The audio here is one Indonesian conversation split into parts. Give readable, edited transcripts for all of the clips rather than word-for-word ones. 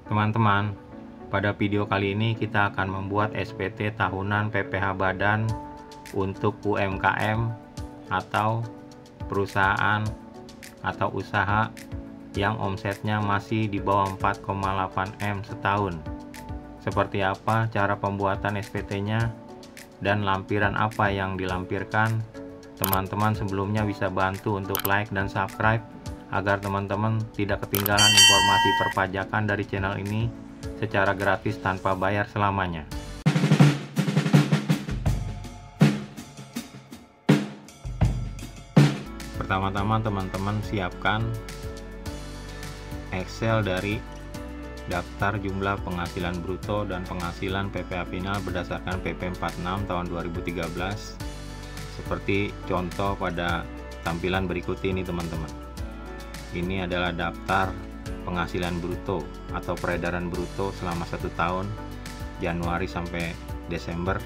Teman-teman, pada video kali ini kita akan membuat SPT tahunan PPh Badan untuk UMKM atau perusahaan atau usaha yang omsetnya masih di bawah 4,8 M setahun. Seperti apa cara pembuatan SPT-nya dan lampiran apa yang dilampirkan? Teman-teman sebelumnya bisa bantu untuk like dan subscribe agar teman-teman tidak ketinggalan informasi perpajakan dari channel ini secara gratis tanpa bayar selamanya. Pertama-tama teman-teman siapkan Excel dari daftar jumlah penghasilan bruto dan penghasilan PPh final berdasarkan PP 46 tahun 2013 seperti contoh pada tampilan berikut ini teman-teman. Ini adalah daftar penghasilan bruto atau peredaran bruto selama 1 tahun, Januari sampai Desember.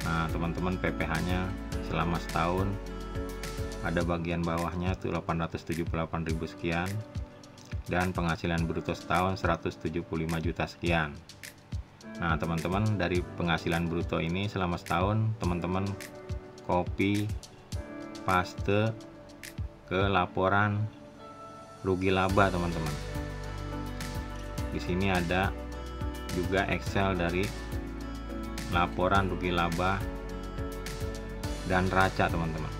Nah teman-teman, PPh-nya selama setahun ada bagian bawahnya tuh 878.000 sekian, dan penghasilan bruto setahun 175 juta sekian. Nah teman-teman, dari penghasilan bruto ini selama setahun teman-teman copy paste ke laporan rugi laba teman-teman. Di sini ada juga Excel dari laporan rugi laba dan raca teman-teman,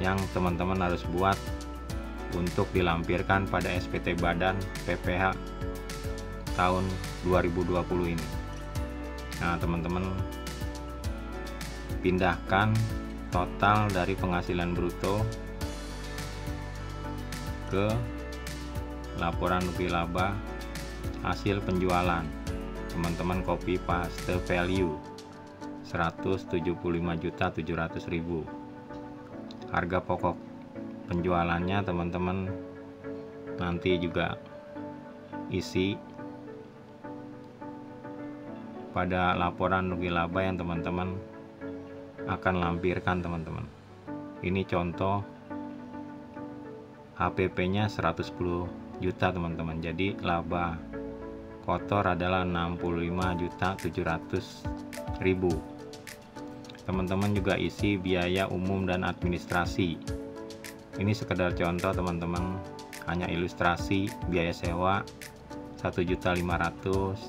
yang teman-teman harus buat untuk dilampirkan pada SPT Badan PPh tahun 2020 ini. Nah teman-teman, pindahkan total dari penghasilan bruto ke laporan rugi laba hasil penjualan. Teman-teman copy paste value 175.700.000. Harga pokok penjualannya teman-teman nanti juga isi pada laporan rugi laba yang teman-teman akan lampirkan teman-teman. Ini contoh HPP-nya 110 juta teman-teman. Jadi laba kotor adalah 65.700.000. Teman-teman juga isi biaya umum dan administrasi. Ini sekedar contoh teman-teman, hanya ilustrasi. Biaya sewa 1.500.000,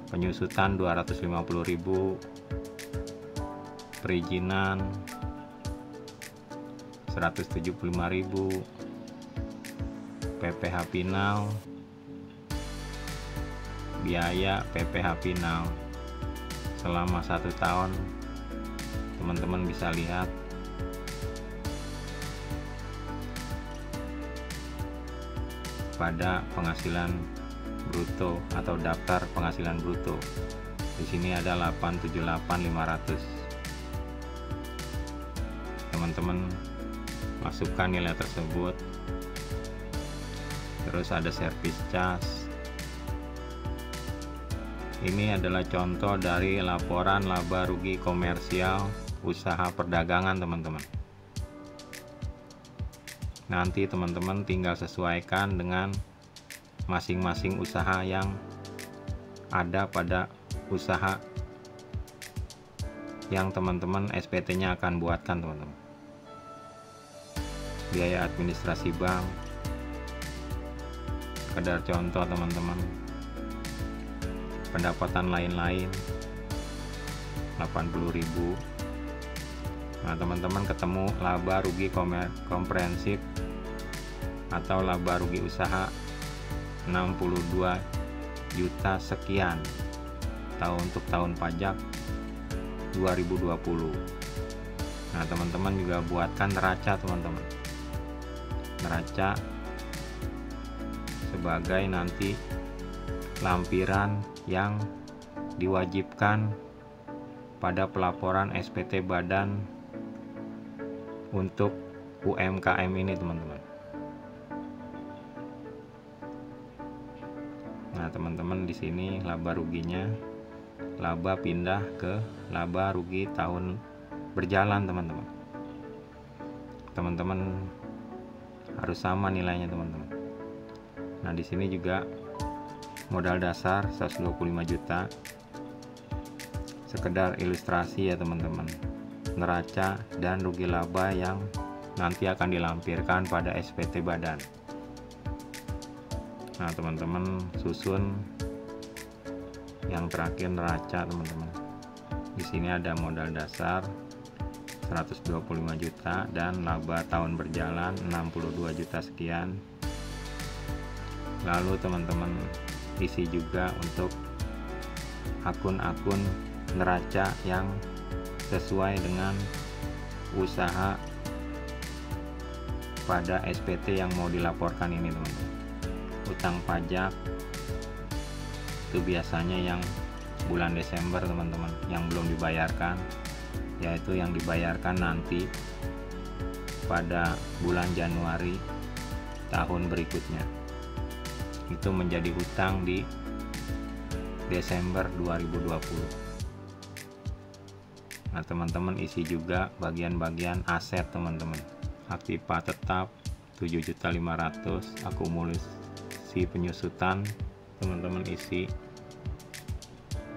penyusutan 250.000, perizinan 175.000, PPh final, biaya PPh final selama 1 tahun. Teman-teman bisa lihat pada penghasilan bruto atau daftar penghasilan bruto. Di sini ada 878.500. Teman-teman masukkan nilai tersebut. Terus ada service charge. Ini adalah contoh dari laporan laba rugi komersial usaha perdagangan teman-teman. Nanti teman-teman tinggal sesuaikan dengan masing-masing usaha yang ada pada usaha yang teman-teman SPT-nya akan buatkan teman-teman. Biaya administrasi bank, sekedar contoh teman-teman. Pendapatan lain-lain 80.000. Nah teman-teman ketemu laba rugi komprehensif atau laba rugi usaha 62 juta sekian untuk tahun pajak 2020. Nah teman-teman juga buatkan neraca teman-teman. Neraca sebagai nanti lampiran yang diwajibkan pada pelaporan SPT Badan untuk UMKM ini teman-teman. Nah teman-teman, di sini laba ruginya, laba pindah ke laba rugi tahun berjalan teman-teman. Teman-teman harus sama nilainya teman-teman. Nah, di sini juga modal dasar 125 juta. Sekedar ilustrasi ya teman-teman, neraca dan rugi laba yang nanti akan dilampirkan pada SPT badan. Nah, teman-teman susun yang terakhir neraca teman-teman. Di sini ada modal dasar 125 juta dan laba tahun berjalan 62 juta sekian. Lalu teman-teman isi juga untuk akun-akun neraca yang sesuai dengan usaha pada SPT yang mau dilaporkan ini teman-teman. Utang pajak itu biasanya yang bulan Desember teman-teman, yang belum dibayarkan, yaitu yang dibayarkan nanti pada bulan Januari tahun berikutnya. Itu menjadi hutang di Desember 2020. Nah, teman-teman isi juga bagian-bagian aset teman-teman. Aktiva tetap 7.500.000, akumulasi penyusutan teman-teman isi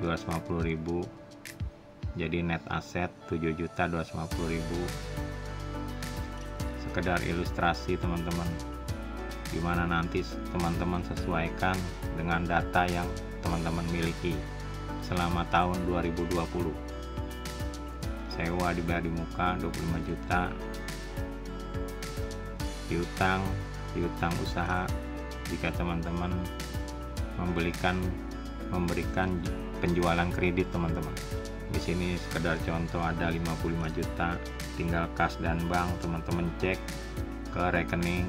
250.000, jadi net aset 7.250.000. Sekedar ilustrasi teman-teman, dimana nanti teman-teman sesuaikan dengan data yang teman-teman miliki selama tahun 2020. Sewa dibayar di muka 25 juta, piutang usaha jika teman-teman memberikan penjualan kredit teman-teman. Di sini sekedar contoh ada 55 juta, tinggal kas dan bank teman-teman cek ke rekening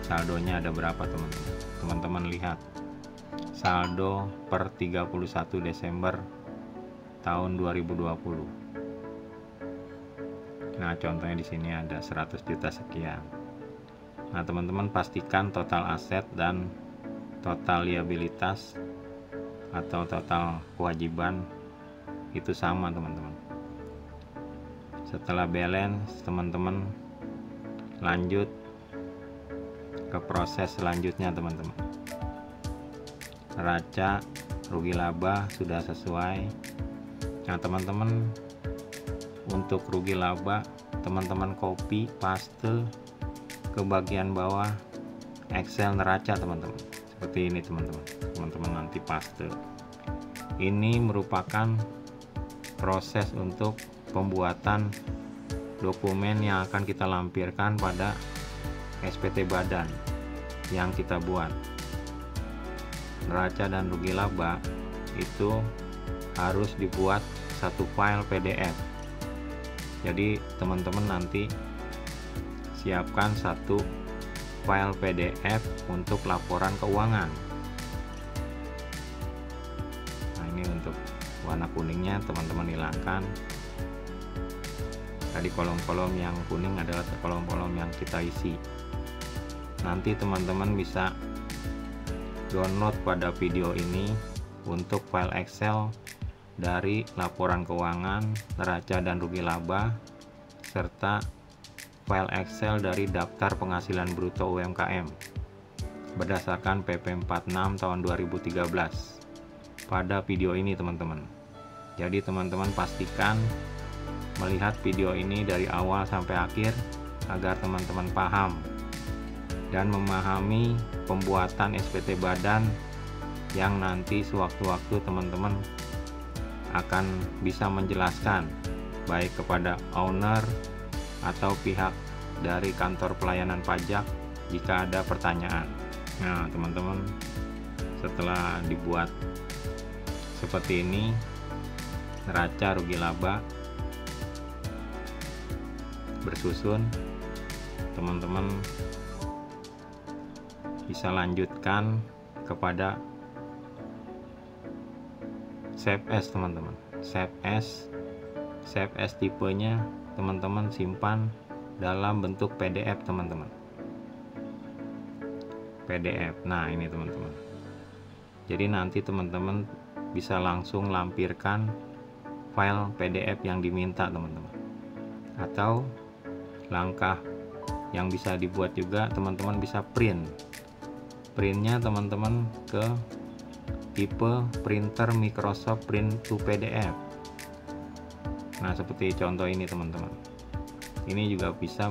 saldonya ada berapa teman-teman. Teman-teman lihat saldo per 31 Desember tahun 2020. Nah, contohnya di sini ada 100 juta sekian. Nah, teman-teman pastikan total aset dan total liabilitas atau total kewajiban itu sama teman-teman. Setelah balance, teman-teman lanjut ke proses selanjutnya teman-teman. Neraca rugi laba sudah sesuai. Nah, teman-teman untuk rugi laba teman-teman copy paste ke bagian bawah Excel neraca teman-teman, seperti ini teman-teman nanti paste. Ini merupakan proses untuk pembuatan dokumen yang akan kita lampirkan pada SPT badan yang kita buat. Neraca dan rugi laba itu harus dibuat satu file PDF. Jadi teman-teman nanti siapkan satu file PDF untuk laporan keuangan. Nah, ini untuk warna kuningnya teman-teman hilangkan. Tadi kolom-kolom yang kuning adalah kolom-kolom yang kita isi. Nanti teman-teman bisa download pada video ini untuk file Excel dari laporan keuangan, neraca dan rugi laba, serta file Excel dari daftar penghasilan bruto UMKM berdasarkan PP 46 tahun 2013 pada video ini teman-teman. Jadi teman-teman pastikan melihat video ini dari awal sampai akhir agar teman-teman paham dan memahami pembuatan SPT badan yang nanti sewaktu-waktu teman-teman akan bisa menjelaskan baik kepada owner atau pihak dari kantor pelayanan pajak jika ada pertanyaan. Nah, teman-teman, setelah dibuat seperti ini neraca rugi laba bersusun, teman-teman bisa lanjutkan kepada save as teman-teman. Save as tipenya teman-teman simpan dalam bentuk PDF teman-teman. PDF. Nah, ini teman-teman. Jadi nanti teman-teman bisa langsung lampirkan file PDF yang diminta teman-teman. Atau langkah yang bisa dibuat juga teman-teman bisa print printnya teman-teman ke tipe printer Microsoft Print to PDF. Nah, seperti contoh ini teman-teman. Ini juga bisa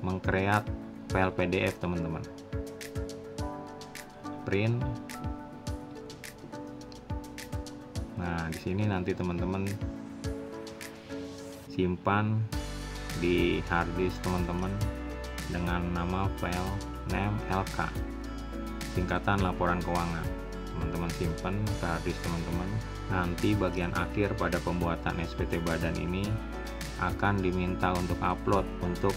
mengcreate file PDF teman-teman. Print. Nah, di sini nanti teman-teman simpan di harddisk teman-teman dengan nama file name LK, singkatan laporan keuangan. Teman-teman simpan ke harddisk teman-teman. Nanti bagian akhir pada pembuatan SPT badan ini akan diminta untuk upload untuk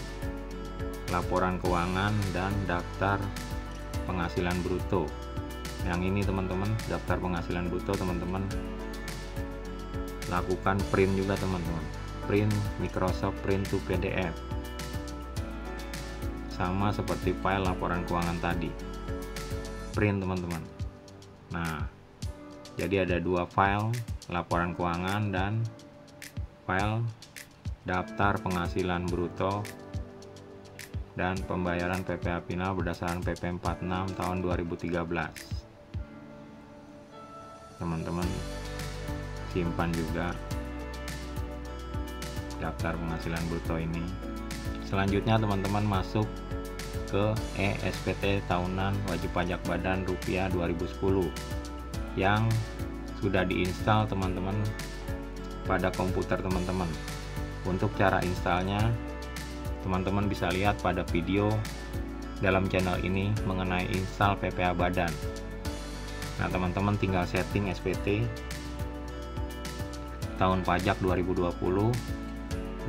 laporan keuangan dan daftar penghasilan bruto. Yang ini teman-teman, daftar penghasilan bruto teman-teman lakukan print juga teman-teman. Print Microsoft Print to PDF. Sama seperti file laporan keuangan tadi. Print teman-teman. Nah, jadi ada dua file, laporan keuangan dan file daftar penghasilan bruto dan pembayaran PPh final berdasarkan PP 46 tahun 2013. Teman-teman simpan juga daftar penghasilan bruto ini. Selanjutnya teman-teman masuk ke SPT tahunan wajib pajak badan rupiah 2010 yang sudah diinstal teman-teman pada komputer teman-teman. Untuk cara installnya teman-teman bisa lihat pada video dalam channel ini mengenai install PPh badan. Nah, teman-teman tinggal setting SPT tahun pajak 2020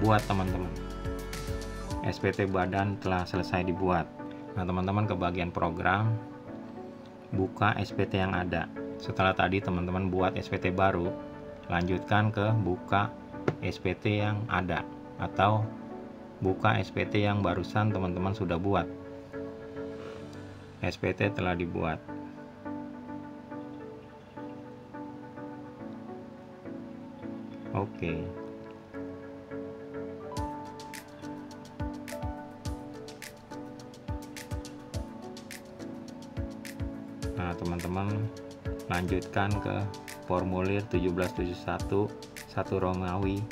buat teman-teman. SPT badan telah selesai dibuat. Nah, teman-teman ke bagian program, buka SPT yang ada. Setelah tadi teman-teman buat SPT baru, lanjutkan ke buka SPT yang ada atau buka SPT yang barusan teman-teman sudah buat. SPT telah dibuat. Oke. Nah, teman-teman lanjutkan ke formulir 1771 1 Romawi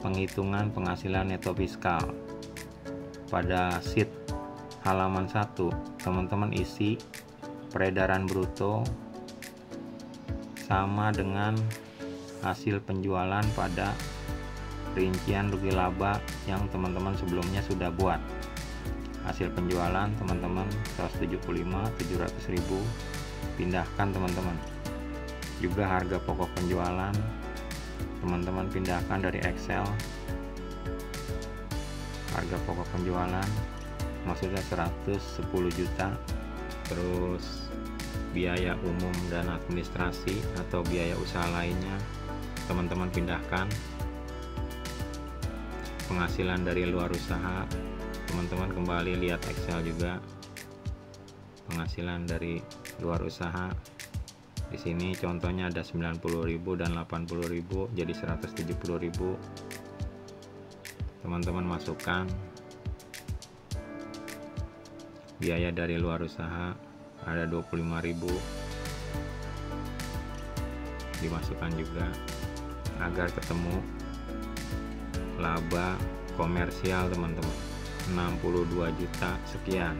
penghitungan penghasilan neto fiskal. Pada sheet halaman 1 teman-teman isi peredaran bruto sama dengan hasil penjualan pada rincian rugi laba yang teman-teman sebelumnya sudah buat. Hasil penjualan teman-teman 175 700.000 pindahkan teman-teman. Juga harga pokok penjualan teman-teman pindahkan dari Excel. Harga pokok penjualan maksudnya 110 juta. Terus biaya umum dan administrasi atau biaya usaha lainnya teman-teman pindahkan. Penghasilan dari luar usaha teman-teman kembali lihat Excel juga. Penghasilan dari luar usaha di sini contohnya ada 90.000 dan 80.000 jadi 170.000. Teman-teman masukkan biaya dari luar usaha ada 25.000 dimasukkan juga agar ketemu laba komersial teman-teman 62 juta sekian.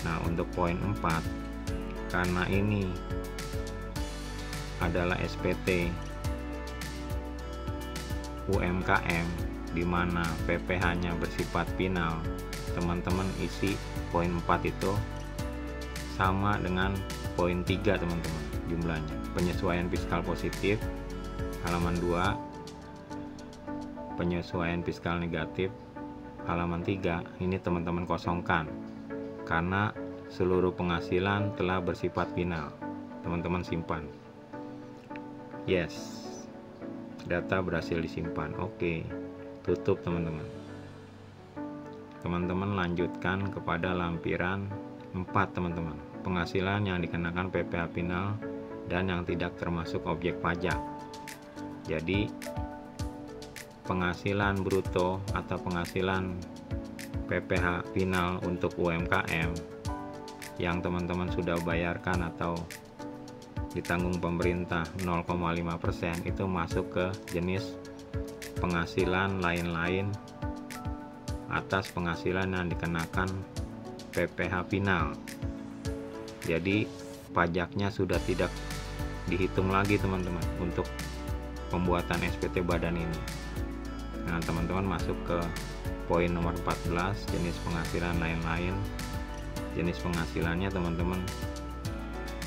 Nah, untuk poin 4 karena ini adalah SPT UMKM di mana PPh-nya bersifat final, teman-teman isi poin 4 itu sama dengan poin 3 teman-teman jumlahnya. Penyesuaian fiskal positif halaman 2, penyesuaian fiskal negatif halaman 3 ini teman-teman kosongkan karena seluruh penghasilan telah bersifat final. Teman-teman simpan. Yes, data berhasil disimpan. Oke, tutup teman-teman. Teman-teman lanjutkan kepada lampiran 4 teman-teman. Penghasilan yang dikenakan PPh final dan yang tidak termasuk objek pajak. Jadi penghasilan bruto atau penghasilan PPh final untuk UMKM yang teman-teman sudah bayarkan atau ditanggung pemerintah 0,5% itu masuk ke jenis penghasilan lain-lain atas penghasilan yang dikenakan PPh final. Jadi pajaknya sudah tidak dihitung lagi teman-teman untuk pembuatan SPT badan ini. Nah, teman-teman masuk ke poin nomor 14, jenis penghasilan lain-lain. Jenis penghasilannya teman-teman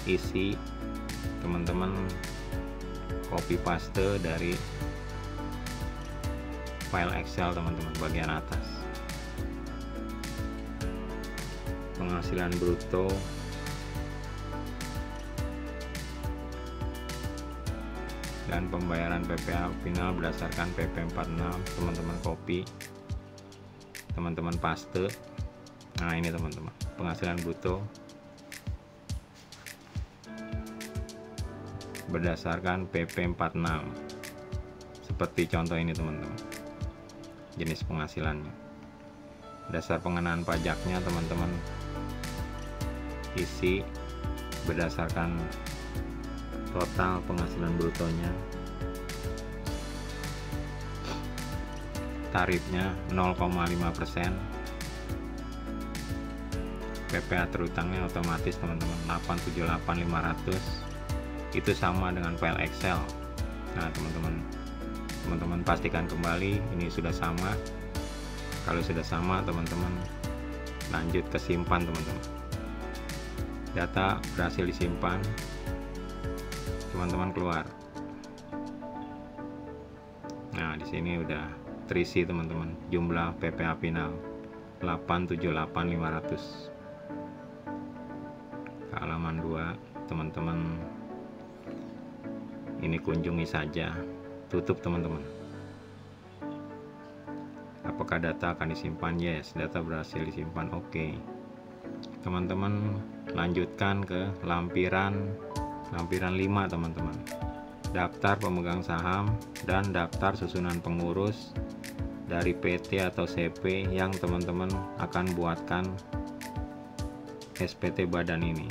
isi, teman-teman copy paste dari file Excel teman-teman bagian atas. Penghasilan bruto dan pembayaran PPh final berdasarkan PP 46, teman-teman copy, teman-teman paste. Nah, ini teman-teman, penghasilan bruto berdasarkan PP 46 seperti contoh ini teman-teman, jenis penghasilannya. Dasar pengenaan pajaknya teman-teman isi berdasarkan total penghasilan brutonya. Tarifnya 0,5%. PPh terutangnya otomatis teman-teman 878.500. Itu sama dengan file Excel. Nah, teman-teman pastikan kembali ini sudah sama. Kalau sudah sama, teman-teman lanjut ke simpan teman-teman. Data berhasil disimpan, teman-teman keluar. Nah, di sini udah terisi teman-teman, jumlah PPh final 878.500. Ke halaman 2 teman-teman ini kunjungi saja, tutup teman-teman. Apakah data akan disimpan? Yes, data berhasil disimpan. Oke. Teman-teman lanjutkan ke lampiran 5 teman-teman. Daftar pemegang saham dan daftar susunan pengurus dari PT atau CP yang teman-teman akan buatkan SPT badan ini.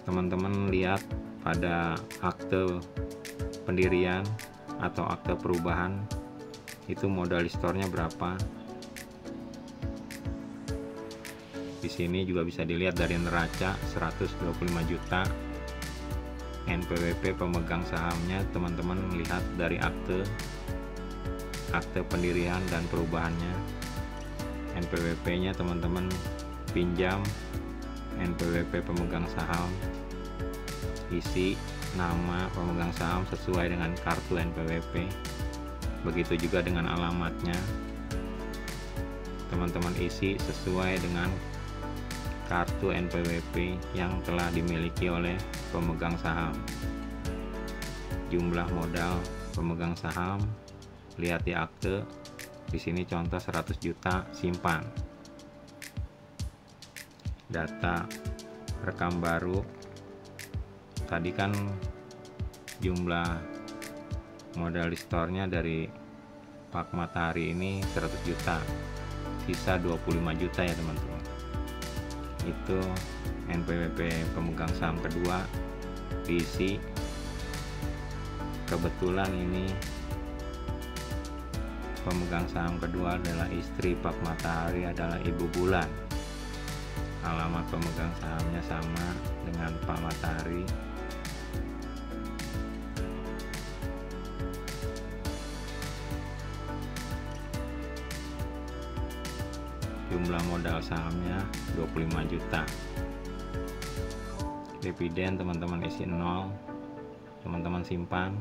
Teman-teman lihat pada akte pendirian atau akte perubahan itu modal di store-nya berapa. Di sini juga bisa dilihat dari neraca 125 juta. NPWP pemegang sahamnya teman-teman lihat dari akte pendirian dan perubahannya. NPWP-nya teman-teman pinjam NPWP pemegang saham, isi nama pemegang saham sesuai dengan kartu NPWP. Begitu juga dengan alamatnya, teman-teman isi sesuai dengan kartu NPWP yang telah dimiliki oleh pemegang saham. Jumlah modal pemegang saham lihat di akte. Di sini contoh 100 juta simpan. Data rekam baru tadi kan jumlah modal di store-nya dari Pak Matahari ini 100 juta, sisa 25 juta ya teman-teman. Itu NPWP pemegang saham kedua diisi. Kebetulan ini pemegang saham kedua adalah istri Pak Matahari, adalah Ibu Bulan. Alamat pemegang sahamnya sama dengan Pak Matahari. Jumlah modal sahamnya 25 juta. Dividen teman-teman isi 0, teman-teman simpan.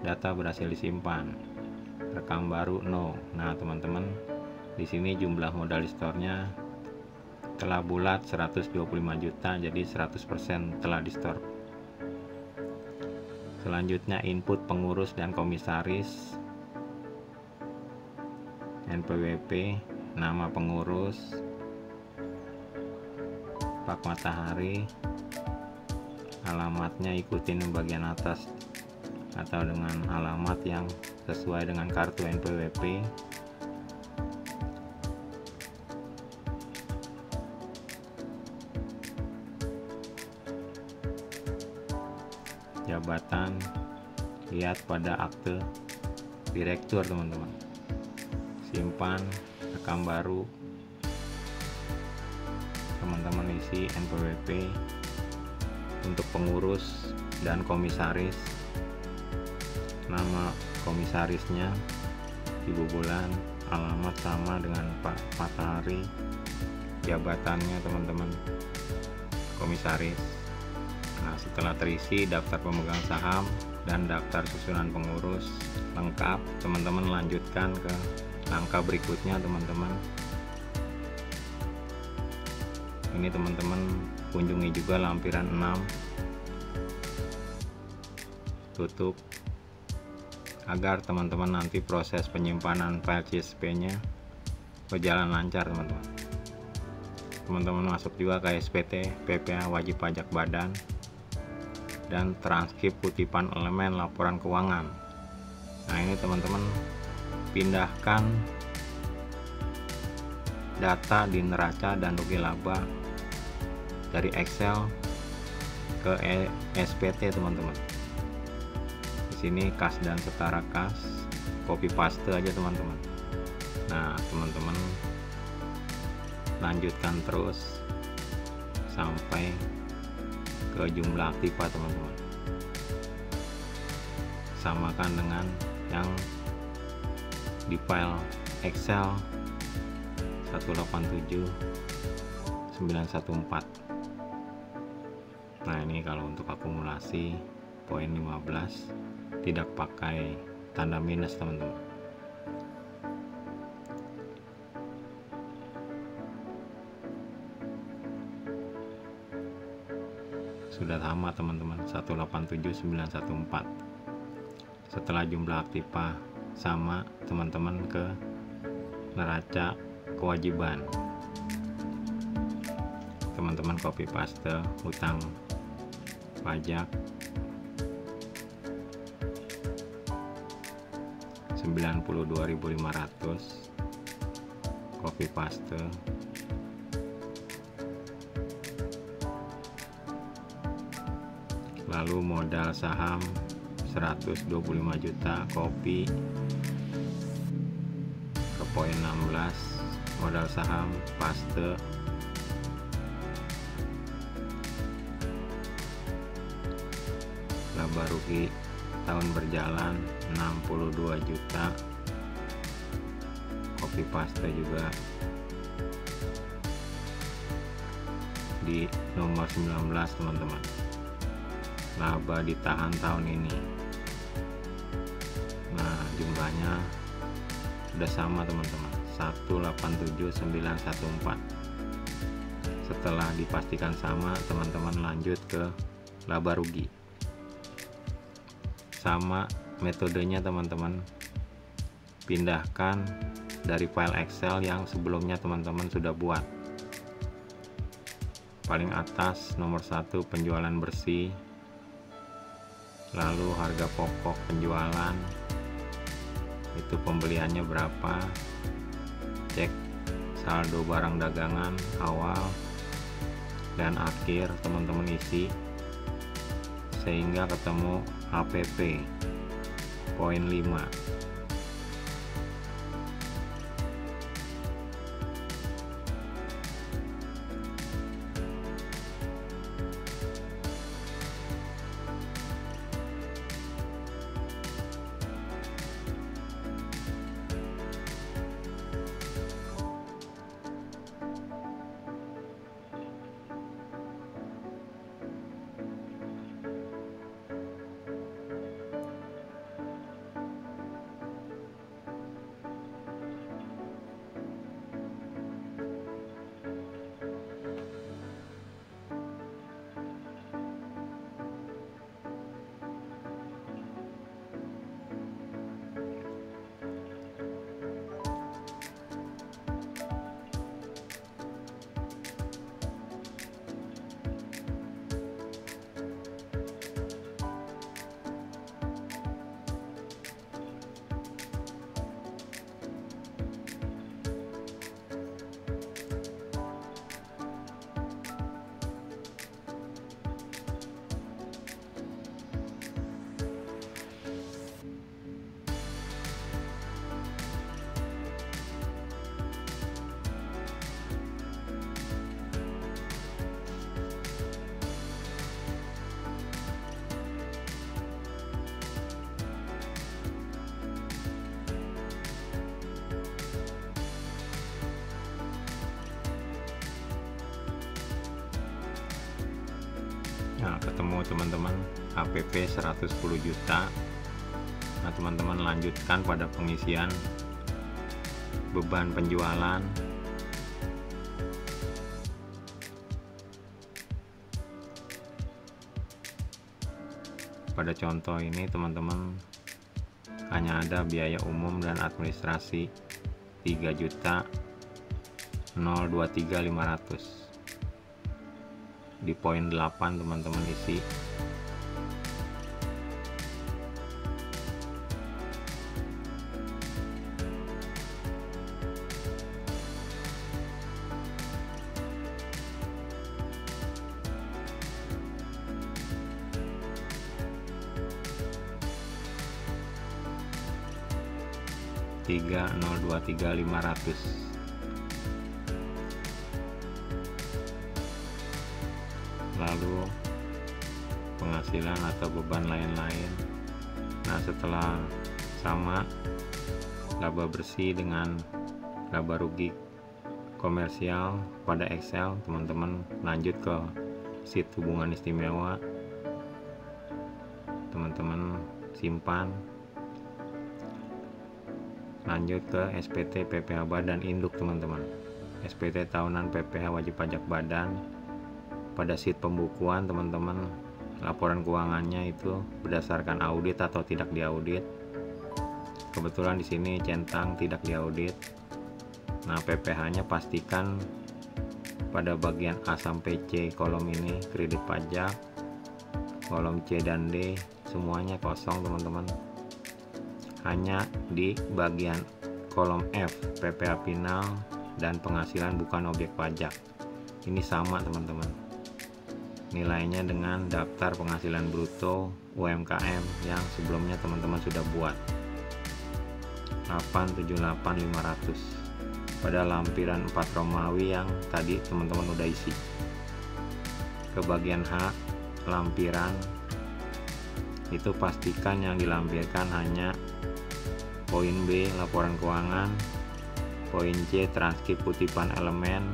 Data berhasil disimpan. Rekam baru no. Nah, teman-teman di sini jumlah modal di store-nya telah bulat 125 juta, jadi 100% telah di store. Selanjutnya input pengurus dan komisaris. NPWP, nama pengurus Pak Matahari, alamatnya ikutin bagian atas atau dengan alamat yang sesuai dengan kartu NPWP. jabatan, lihat pada akte direktur teman-teman. Simpan, rekam baru, teman-teman isi NPWP untuk pengurus dan komisaris, nama komisarisnya, ibu bulan, alamat sama dengan Pak Matahari, jabatannya teman-teman komisaris. Nah, setelah terisi daftar pemegang saham dan daftar susunan pengurus lengkap, teman-teman lanjutkan ke langkah berikutnya teman-teman. Ini teman-teman kunjungi juga lampiran 6, tutup, agar teman-teman nanti proses penyimpanan file CSV-nya berjalan lancar teman-teman. Teman-teman masuk juga ke SPT PPH wajib pajak badan dan transkrip kutipan elemen laporan keuangan. Nah, ini teman-teman pindahkan data di neraca dan rugi laba dari Excel ke SPT teman-teman. Di sini kas dan setara kas, copy paste aja teman-teman. Nah, teman-teman lanjutkan terus sampai ke jumlah aktiva teman-teman. Samakan dengan yang di file Excel 187914. Nah, ini kalau untuk akumulasi poin 15 tidak pakai tanda minus teman-teman. Sudah sama teman-teman, 187914. Setelah jumlah aktiva sama, teman-teman ke neraca kewajiban, teman-teman copy paste hutang pajak 92.500, copy paste, lalu modal saham 125 juta, copy ke poin 16, modal saham paste, laba rugi tahun berjalan 62 juta, copy paste juga di nomor 19 teman-teman. Laba ditahan tahun ini. Nah, jumlahnya sudah sama teman-teman, 187914. Setelah dipastikan sama, teman-teman lanjut ke laba rugi. Sama metodenya teman-teman, pindahkan dari file Excel yang sebelumnya teman-teman sudah buat. Paling atas nomor 1 penjualan bersih, lalu harga pokok penjualan, itu pembeliannya berapa, cek saldo barang dagangan awal dan akhir, teman-teman isi sehingga ketemu HPP poin 5. Nah, ketemu teman-teman APP 110 juta. Nah, teman-teman lanjutkan pada pengisian beban penjualan. Pada contoh ini teman-teman hanya ada biaya umum dan administrasi 3.023.500. Di poin 8 teman-teman isi. $3.023.500. Lalu penghasilan atau beban lain-lain. Nah, setelah sama laba bersih dengan laba rugi komersial pada Excel, teman-teman lanjut ke sheet hubungan istimewa. Teman-teman simpan. Lanjut ke SPT PPh Badan Induk teman-teman. SPT tahunan PPh wajib pajak badan. Pada sheet pembukuan teman-teman, laporan keuangannya itu berdasarkan audit atau tidak diaudit. Kebetulan di sini centang tidak diaudit. Nah, PPh-nya pastikan pada bagian A sampai C kolom ini kredit pajak. Kolom C dan D semuanya kosong teman-teman. Hanya di bagian kolom F PPh final dan penghasilan bukan objek pajak. Ini sama teman-teman. Nilainya dengan daftar penghasilan bruto UMKM yang sebelumnya teman-teman sudah buat. 878.500 pada lampiran 4 Romawi yang tadi teman-teman udah isi. Ke bagian H lampiran itu pastikan yang dilampirkan hanya poin B laporan keuangan, poin C transkrip kutipan elemen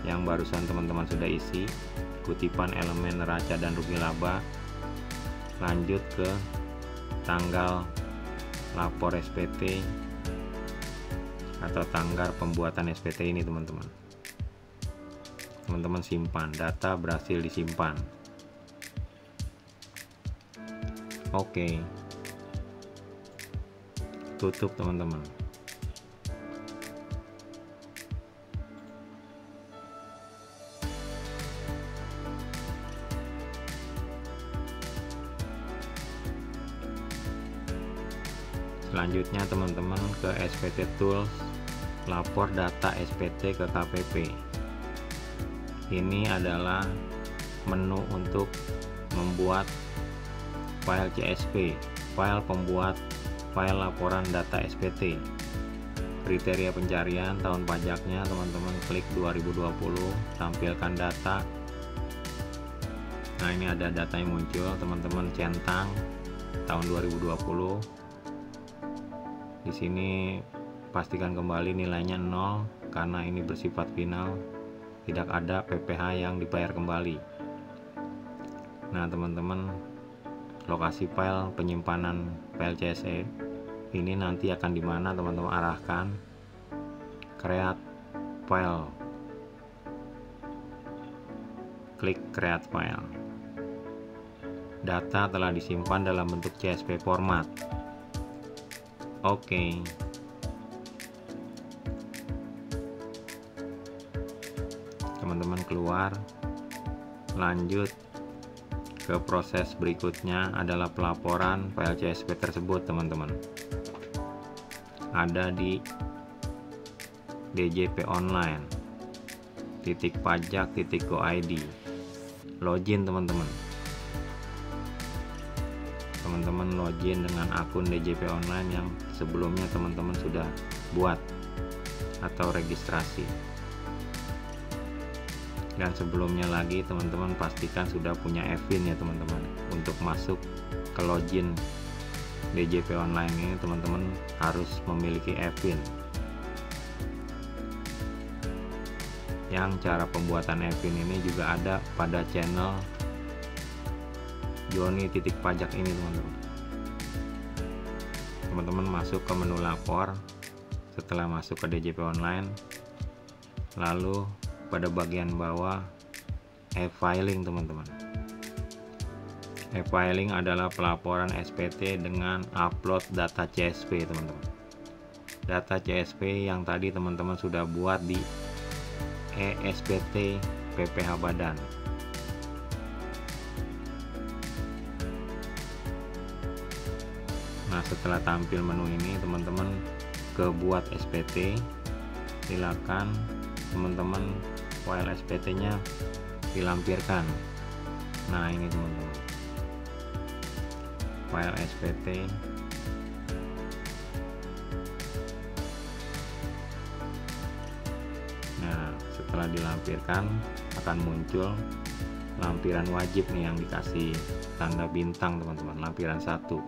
yang barusan teman-teman sudah isi, kutipan elemen neraca dan rugi laba. Lanjut ke tanggal lapor SPT atau tanggal pembuatan SPT ini teman-teman. Teman-teman simpan, data berhasil disimpan. Oke. Tutup teman-teman. Selanjutnya teman-teman ke SPT Tools, lapor data SPT ke KPP. Ini adalah menu untuk membuat file CSV, file pembuat file laporan data SPT. Kriteria pencarian tahun pajaknya teman-teman klik 2020, tampilkan data. Nah, ini ada data yang muncul teman-teman, centang tahun 2020. Di sini pastikan kembali nilainya 0 karena ini bersifat final, tidak ada PPh yang dibayar kembali. Nah teman-teman, lokasi file penyimpanan file CSV ini nanti akan dimana teman-teman, arahkan create file, klik create file. Data telah disimpan dalam bentuk CSV format. Oke. Teman-teman keluar, lanjut ke proses berikutnya adalah pelaporan file CSV tersebut teman-teman. Ada di DJP online .pajak.go.id, login teman-teman. Teman-teman login dengan akun DJP online yang sebelumnya teman-teman sudah buat atau registrasi. Dan sebelumnya lagi teman-teman pastikan sudah punya EVIN ya teman-teman. Untuk masuk ke login DJP online ini teman-teman harus memiliki EVIN. Yang cara pembuatan EVIN ini juga ada pada channel Joni titik pajak ini teman-teman. Teman-teman masuk ke menu lapor. Setelah masuk ke DJP online, lalu pada bagian bawah e-filing teman-teman. E-filing adalah pelaporan SPT dengan upload data CSV teman-teman. Data CSV yang tadi teman-teman sudah buat di e-SPT PPH Badan. Nah, setelah tampil menu ini teman-teman ke buat SPT, silakan teman-teman file SPT nya dilampirkan. Nah, ini teman-teman file SPT. Nah, setelah dilampirkan akan muncul lampiran wajib nih yang dikasih tanda bintang teman-teman. Lampiran 1,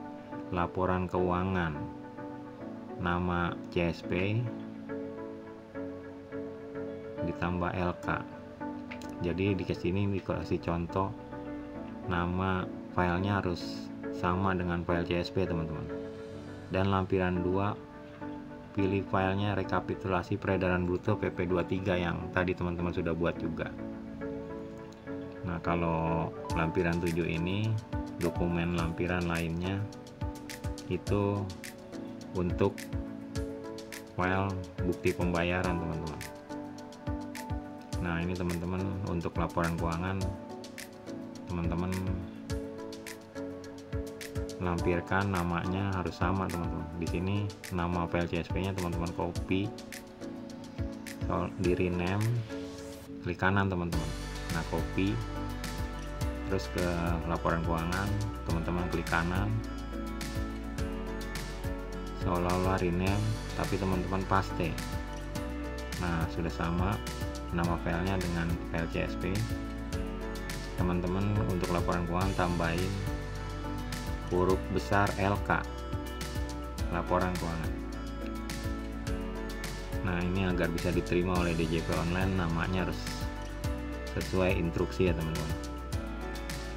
laporan keuangan, nama CSP ditambah LK. Jadi di sini dikasih contoh nama filenya harus sama dengan file CSP teman-teman. Dan lampiran 2, pilih filenya rekapitulasi peredaran bruto PP23 yang tadi teman-teman sudah buat juga. Nah, kalau lampiran 7 ini dokumen lampiran lainnya itu untuk file bukti pembayaran teman-teman. Nah, ini teman-teman untuk laporan keuangan, teman-teman lampirkan namanya harus sama teman-teman. Di sini nama file CSV-nya teman-teman copy, di rename, klik kanan teman-teman. Nah, copy, terus ke laporan keuangan, teman-teman klik kanan, seolah-olah rename, tapi teman-teman paste. Nah, sudah sama nama filenya dengan file CSV. Teman-teman untuk laporan keuangan tambahin huruf besar LK, laporan keuangan. Nah, ini agar bisa diterima oleh DJP online, namanya harus sesuai instruksi ya teman-teman.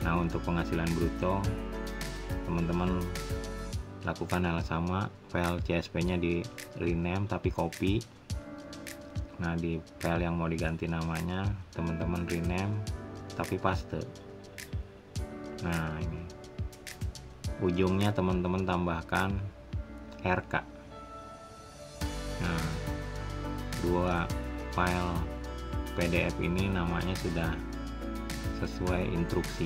Nah, untuk penghasilan bruto, teman-teman lakukan hal sama, file CSV-nya di rename tapi copy. Nah, di file yang mau diganti namanya, teman-teman rename tapi paste. Nah, ini ujungnya teman-teman tambahkan RK. Nah, 2 file PDF ini namanya sudah sesuai instruksi.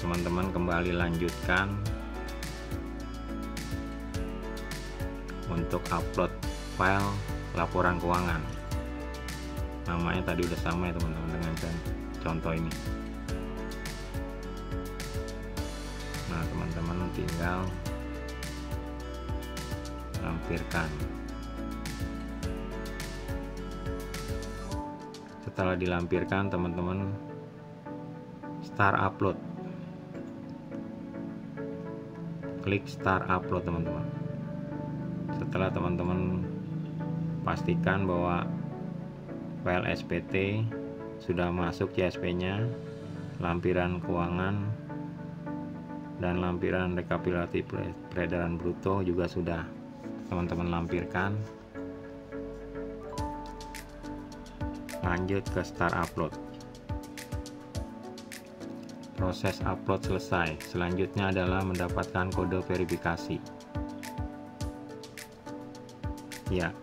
Teman-teman kembali lanjutkan untuk upload file laporan keuangan. Namanya tadi udah sama ya teman-teman dengan contoh ini. Nah, teman-teman tinggal lampirkan. Setelah dilampirkan, teman-teman start upload. Klik start upload teman-teman. Setelah teman-teman pastikan bahwa file SPT sudah masuk CSV-nya, lampiran keuangan dan lampiran rekapitulasi peredaran bruto juga sudah teman-teman lampirkan. Lanjut ke start upload. Proses upload selesai. Selanjutnya adalah mendapatkan kode verifikasi. Ya.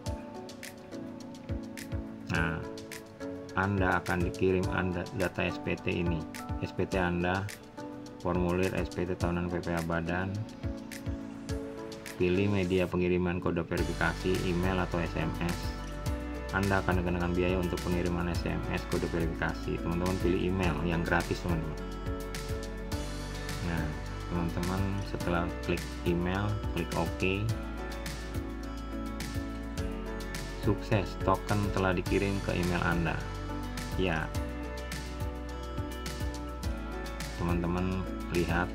Nah, Anda akan dikirim data SPT ini. SPT Anda, formulir SPT tahunan PPH Badan. Pilih media pengiriman kode verifikasi, email atau SMS. Anda akan dikenakan biaya untuk pengiriman SMS kode verifikasi. Teman-teman pilih email yang gratis teman-teman. Nah, teman-teman setelah klik email, klik OK. Sukses, token telah dikirim ke email Anda. Ya, teman-teman lihat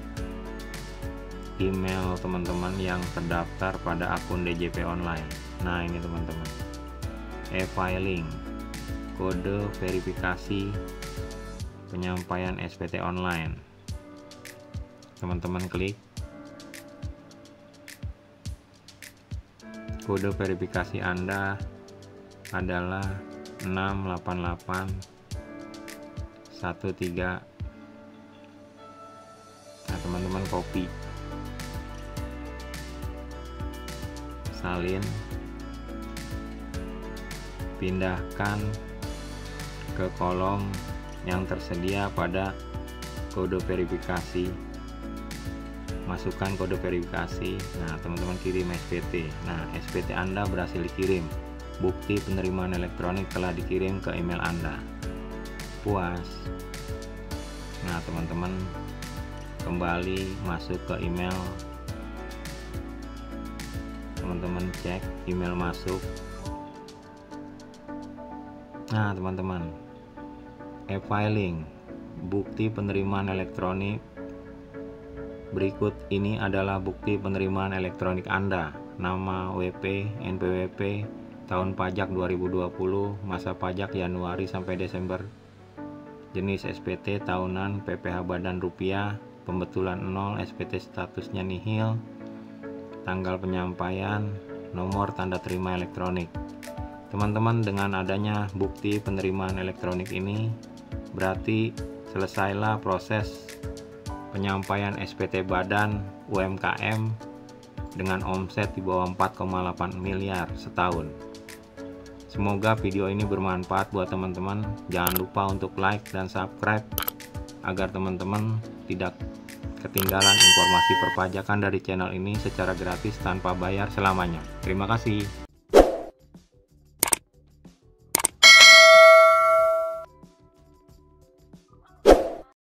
email teman-teman yang terdaftar pada akun DJP online. Nah, ini teman-teman, e-filing, kode verifikasi penyampaian SPT online. Teman-teman klik kode verifikasi Anda adalah 68813. Nah, teman-teman copy, salin, pindahkan ke kolom yang tersedia pada kode verifikasi. Masukkan kode verifikasi. Nah, teman-teman kirim SPT. Nah, SPT Anda berhasil dikirim. Bukti penerimaan elektronik telah dikirim ke email Anda. Puas. Nah, teman-teman kembali masuk ke email. Teman-teman cek email masuk. Nah, teman-teman, e-filing bukti penerimaan elektronik. Berikut ini adalah bukti penerimaan elektronik Anda. Nama WP, NPWP, tahun pajak 2020, masa pajak Januari sampai Desember. Jenis SPT tahunan PPh Badan Rupiah, pembetulan 0, SPT statusnya nihil. Tanggal penyampaian, nomor tanda terima elektronik. Teman-teman, dengan adanya bukti penerimaan elektronik ini, berarti selesailah proses penyampaian SPT Badan UMKM dengan omset di bawah 4,8 miliar setahun. Semoga video ini bermanfaat buat teman-teman. Jangan lupa untuk like dan subscribe agar teman-teman tidak ketinggalan informasi perpajakan dari channel ini secara gratis tanpa bayar selamanya. Terima kasih.